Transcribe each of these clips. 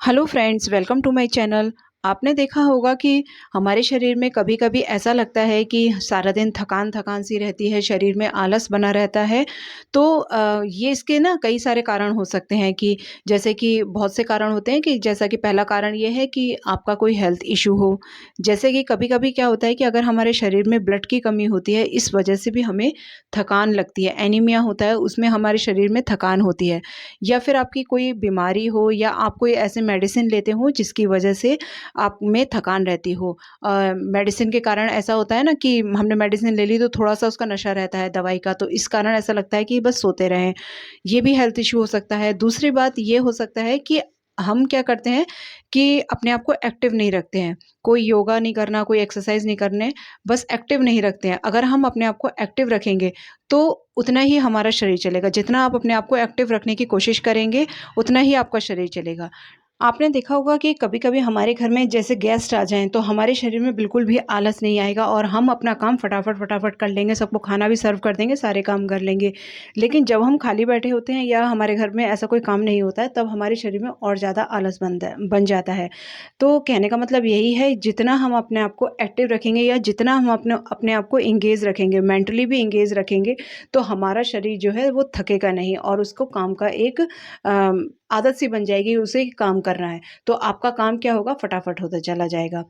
Hello friends, welcome to my channel. आपने देखा होगा कि हमारे शरीर में कभी-कभी ऐसा लगता है कि सारा दिन थकान-थकान सी रहती है, शरीर में आलस बना रहता है। तो ये इसके ना कई सारे कारण हो सकते हैं कि जैसे कि बहुत से कारण होते हैं कि जैसा कि पहला कारण ये है कि आपका कोई हेल्थ इश्यू हो। जैसे कि कभी-कभी क्या होता है कि अगर हमारे शरीर में ब्लड की कमी होती है, इस वजह से भी हमें थकान लगती है। एनीमिया होता है, उसमें हमारे शरीर में थकान होती है। या फिर आपकी कोई बीमारी हो या आप कोई ऐसे मेडिसिन लेते हो जिसकी वजह से आप में थकान रहती हो। मेडिसिन के कारण ऐसा होता है ना कि हमने मेडिसिन ले ली तो थोड़ा-सा उसका नशा रहता है दवाई का, तो इस कारण ऐसा लगता है कि बस सोते रहें। ये भी हेल्थ इश्यू हो सकता है। दूसरी बात ये हो सकता है कि हम क्या करते हैं कि अपने आप को एक्टिव नहीं रखते हैं। कोई योगा नहीं करना, कोई एक्सरसाइज़ नहीं करने, बस एक्टिव नहीं रखते हैं। अगर हम अपने आप को एक्टिव रखेंगे, तो उतना ही हमारा शरीर चलेगा। जितना आप अपने आप को एक्टिव रखने की कोशिश करेंगे, उतना ही आपका शरीर चलेगा। आपने देखा होगा कि कभी-कभी हमारे घर में जैसे गेस्ट आ जाएँ, तो हमारे शरीर में बिल्कुल भी आलस नहीं आएगा और हम अपना काम फटाफट कर लेंगे, सबको खाना भी सर्व कर देंगे, सारे काम कर लेंगे। लेकिन जब हम खाली बैठे होते हैं या हमारे घर में ऐसा कोई काम नहीं होता है, तब हमारे शरीर में और ज़्यादा आलस बन जाता है। तो कहने का मतलब यही है, जितना हम अपने आप को एक्टिव रखेंगे या जितना हम अपने अपने आप को एंगेज रखेंगे, मेंटली भी एंगेज रखेंगे, तो हमारा शरीर जो है वो थकेगा नहीं और उसको काम का एक आदत सी बन जाएगी, उसे काम करना है, तो आपका काम क्या होगा फटाफट होता चला जाएगा।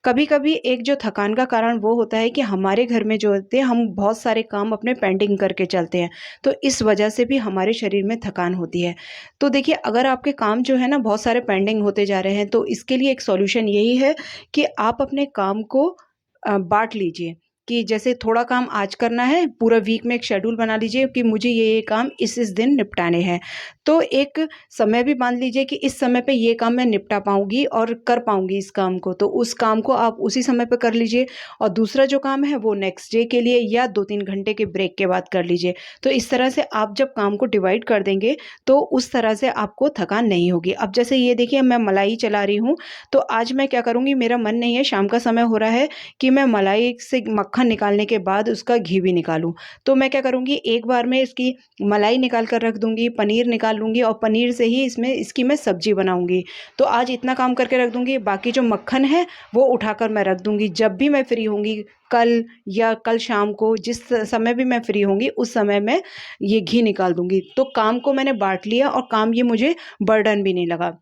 कभी-कभी एक जो थकान का कारण वो होता है कि हमारे घर में जो होते हैं, हम बहुत सारे काम अपने पेंडिंग करके चलते हैं, तो इस वजह से भी हमारे शरीर में थकान होती है। तो देखिए, अगर आपके काम जो है ना बहुत सारे पेंडिंग होते जा रहे हैं, तो इसके लिए एक सॉल्यूशन यही है कि आप अपने काम को बाँट लीजिए कि जैसे थोड़ा काम आज करना है, पूरा वीक में एक शेड्यूल बना लीजिए कि मुझे ये काम इस दिन निपटाने हैं। तो एक समय भी बाँध लीजिए कि इस समय पे ये काम मैं निपटा पाऊँगी और कर पाऊँगी इस काम को, तो उस काम को आप उसी समय पे कर लीजिए और दूसरा जो काम है वो नेक्स्ट डे के लिए या 2-3 घंटे के ब्रेक के बाद कर लीजिए। तो इस तरह से आप जब काम को डिवाइड कर देंगे, तो उस तरह से आपको थकान नहीं होगी। अब जैसे ये देखिए, मैं मलाई चला रही हूँ, तो आज मैं क्या करूँगी, मेरा मन नहीं है, शाम का समय हो रहा है कि मैं मलाई से मक्खन निकालने के बाद उसका घी भी निकालूँ। तो मैं क्या करूँगी, एक बार में इसकी मलाई निकाल कर रख दूँगी, पनीर निकाल लूँगी और पनीर से ही इसकी मैं सब्ज़ी बनाऊँगी। तो आज इतना काम करके रख दूँगी, बाकी जो मक्खन है वो उठाकर मैं रख दूँगी। जब भी मैं फ्री होंगी, कल या कल शाम को जिस समय भी मैं फ्री होंगी, उस समय मैं ये घी निकाल दूँगी। तो काम को मैंने बाँट लिया और काम ये मुझे बर्डन भी नहीं लगा।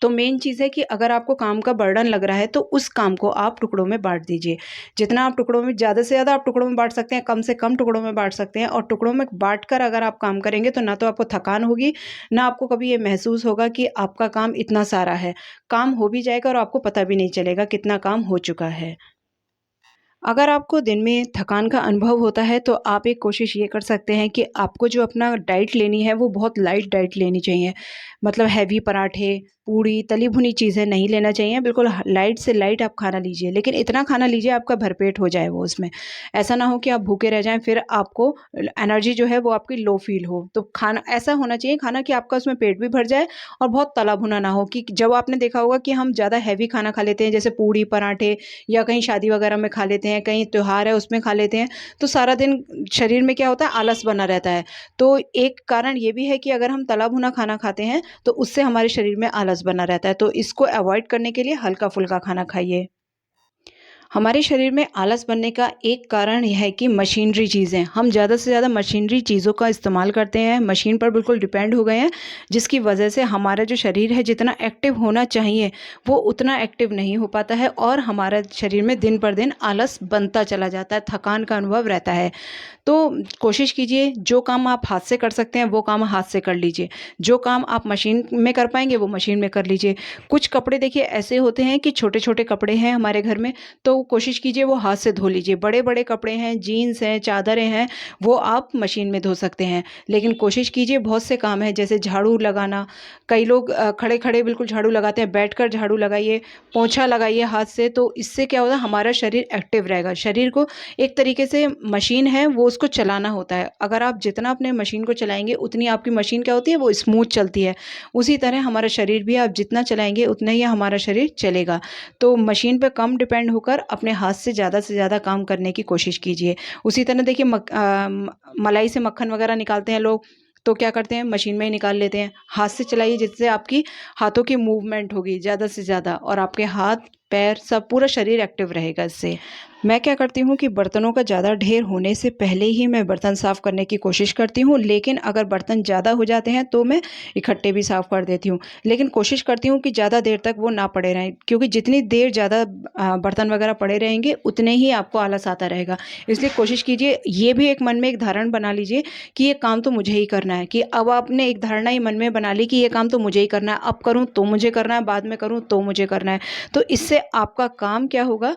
तो मेन चीज़ है कि अगर आपको काम का बर्डन लग रहा है, तो उस काम को आप टुकड़ों में बाँट दीजिए। जितना आप टुकड़ों में ज़्यादा से ज़्यादा आप टुकड़ों में बाँट सकते हैं, कम से कम टुकड़ों में बाँट सकते हैं और टुकड़ों में बाँट कर अगर आप काम करेंगे, तो ना तो आपको थकान होगी, ना आपको कभी ये महसूस होगा कि आपका काम इतना सारा है। काम हो भी जाएगा और आपको पता भी नहीं चलेगा कितना काम हो चुका है। अगर आपको दिन में थकान का अनुभव होता है, तो आप एक कोशिश ये कर सकते हैं कि आपको जो अपना डाइट लेनी है, वो बहुत लाइट डाइट लेनी चाहिए। मतलब हैवी पराठे, पूड़ी, तली भुनी चीज़ें नहीं लेना चाहिए, बिल्कुल लाइट से लाइट आप खाना लीजिए, लेकिन इतना खाना लीजिए आपका भरपेट हो जाए वो उसमें। ऐसा ना हो कि आप भूखे रह जाएँ, फिर आपको एनर्जी जो है वो आपकी लो फ़ील हो। तो खाना ऐसा होना चाहिए खाना कि आपका उसमें पेट भी भर जाए और बहुत तला भुना ना हो कि जब आपने देखा होगा कि हम ज़्यादा हैवी खाना खा लेते हैं, जैसे पूड़ी, पराठे या कहीं शादी वगैरह में खा लेते हैं, कहीं त्योहार है उसमें खा लेते हैं, तो सारा दिन शरीर में क्या होता है, आलस बना रहता है। तो एक कारण ये भी है कि अगर हम तला भुना खाना खाते हैं, तो उससे हमारे शरीर में आलस बना रहता है। तो इसको अवॉइड करने के लिए हल्का-फुल्का खाना खाइए। हमारे शरीर में आलस बनने का एक कारण ये है कि मशीनरी चीज़ें, हम ज़्यादा से ज़्यादा मशीनरी चीज़ों का इस्तेमाल करते हैं, मशीन पर बिल्कुल डिपेंड हो गए हैं, जिसकी वजह से हमारा जो शरीर है जितना एक्टिव होना चाहिए, वो उतना एक्टिव नहीं हो पाता है और हमारा शरीर में दिन पर दिन आलस बनता चला जाता है, थकान का अनुभव रहता है। तो कोशिश कीजिए, जो काम आप हाथ से कर सकते हैं वो काम हाथ से कर लीजिए। जो काम आप मशीन में कर पाएँगे वो मशीन में कर लीजिए। कुछ कपड़े देखिए ऐसे होते हैं कि छोटे-छोटे कपड़े हैं हमारे घर में, तो कोशिश कीजिए वो हाथ से धो लीजिए। बड़े-बड़े कपड़े हैं, जीन्स हैं, चादरें हैं, वो आप मशीन में धो सकते हैं। लेकिन कोशिश कीजिए, बहुत से काम हैं जैसे झाड़ू लगाना, कई लोग खड़े-खड़े बिल्कुल झाड़ू लगाते हैं, बैठकर झाड़ू लगाइए, पोंछा लगाइए हाथ से, तो इससे क्या होगा, हमारा शरीर एक्टिव रहेगा। शरीर को एक तरीके से मशीन है वो उसको चलाना होता है। अगर आप जितना अपने मशीन को चलाएँगे, उतनी आपकी मशीन क्या होती है, वो स्मूथ चलती है। उसी तरह हमारा शरीर भी आप जितना चलाएँगे उतना ही हमारा शरीर चलेगा। तो मशीन पे कम डिपेंड होकर अपने हाथ से ज़्यादा काम करने की कोशिश कीजिए। उसी तरह देखिए मलाई से मक्खन वगैरह निकालते हैं लोग, तो क्या करते हैं, मशीन में ही निकाल लेते हैं। हाथ से चलाइए, जिससे आपकी हाथों की मूवमेंट होगी ज़्यादा से ज़्यादा, और आपके हाथ पैर सब पूरा शरीर एक्टिव रहेगा इससे। मैं क्या करती हूँ कि बर्तनों का ज़्यादा ढेर होने से पहले ही मैं बर्तन साफ़ करने की कोशिश करती हूँ, लेकिन अगर बर्तन ज़्यादा हो जाते हैं तो मैं इकट्ठे भी साफ़ कर देती हूँ। लेकिन कोशिश करती हूँ कि ज़्यादा देर तक वो ना पड़े रहें, क्योंकि जितनी देर ज़्यादा बर्तन वगैरह पड़े रहेंगे उतने ही आपको आलस आता रहेगा। इसलिए कोशिश कीजिए, ये भी एक मन में एक धारणा बना लीजिए कि ये काम तो मुझे ही करना है, कि अब आपने एक धारणा ही मन में बना ली कि ये काम तो मुझे ही करना है, अब करूँ तो मुझे करना है, बाद में करूँ तो मुझे करना है। तो इससे आपका काम क्या होगा,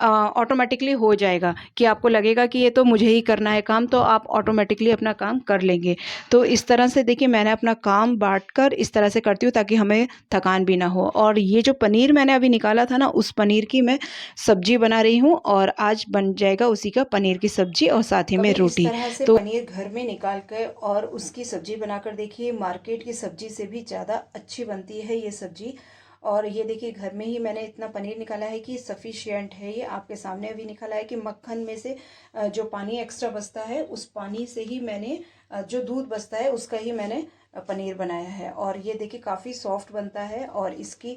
ऑटोमेटिकली हो जाएगा, कि आपको लगेगा कि ये तो मुझे ही करना है काम, तो आप ऑटोमेटिकली अपना काम कर लेंगे। तो इस तरह से देखिए, मैंने अपना काम बाँटकर इस तरह से करती हूँ ताकि हमें थकान भी ना हो। और ये जो पनीर मैंने अभी निकाला था ना, उस पनीर की मैं सब्ज़ी बना रही हूँ, और आज बन जाएगा उसी का पनीर की सब्ज़ी और साथ ही में कभी इस रोटी। तरह से तो पनीर घर में निकाल कर और उसकी सब्जी बनाकर देखिए, मार्केट की सब्जी से भी ज़्यादा अच्छी बनती है ये सब्जी। और ये देखिए, घर में ही मैंने इतना पनीर निकाला है कि सफिशिएंट है। ये आपके सामने अभी निकाला है कि मक्खन में से जो पानी एक्स्ट्रा बचता है, उस पानी से ही मैंने जो दूध बचता है उसका ही मैंने पनीर बनाया है। और ये देखिए, काफ़ी सॉफ्ट बनता है। और इसकी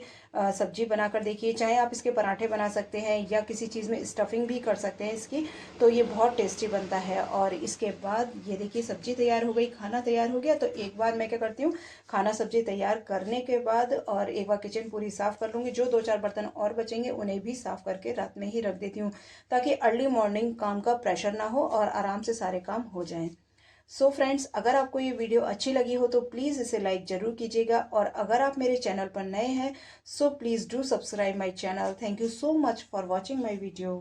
सब्जी बनाकर देखिए, चाहे आप इसके पराठे बना सकते हैं या किसी चीज़ में स्टफिंग भी कर सकते हैं इसकी, तो ये बहुत टेस्टी बनता है। और इसके बाद ये देखिए, सब्जी तैयार हो गई, खाना तैयार हो गया। तो एक बार मैं क्या करती हूँ, खाना सब्जी तैयार करने के बाद और एक बार किचन पूरी साफ़ कर लूँगी। जो 2-4 बर्तन और बचेंगे उन्हें भी साफ़ करके रात में ही रख देती हूँ, ताकि अर्ली मॉर्निंग काम का प्रेशर ना हो और आराम से सारे काम हो जाएं। सो फ्रेंड्स, अगर आपको ये वीडियो अच्छी लगी हो तो प्लीज़ इसे लाइक ज़रूर कीजिएगा। और अगर आप मेरे चैनल पर नए हैं, so please do subscribe my channel. Thank you so much for watching my video.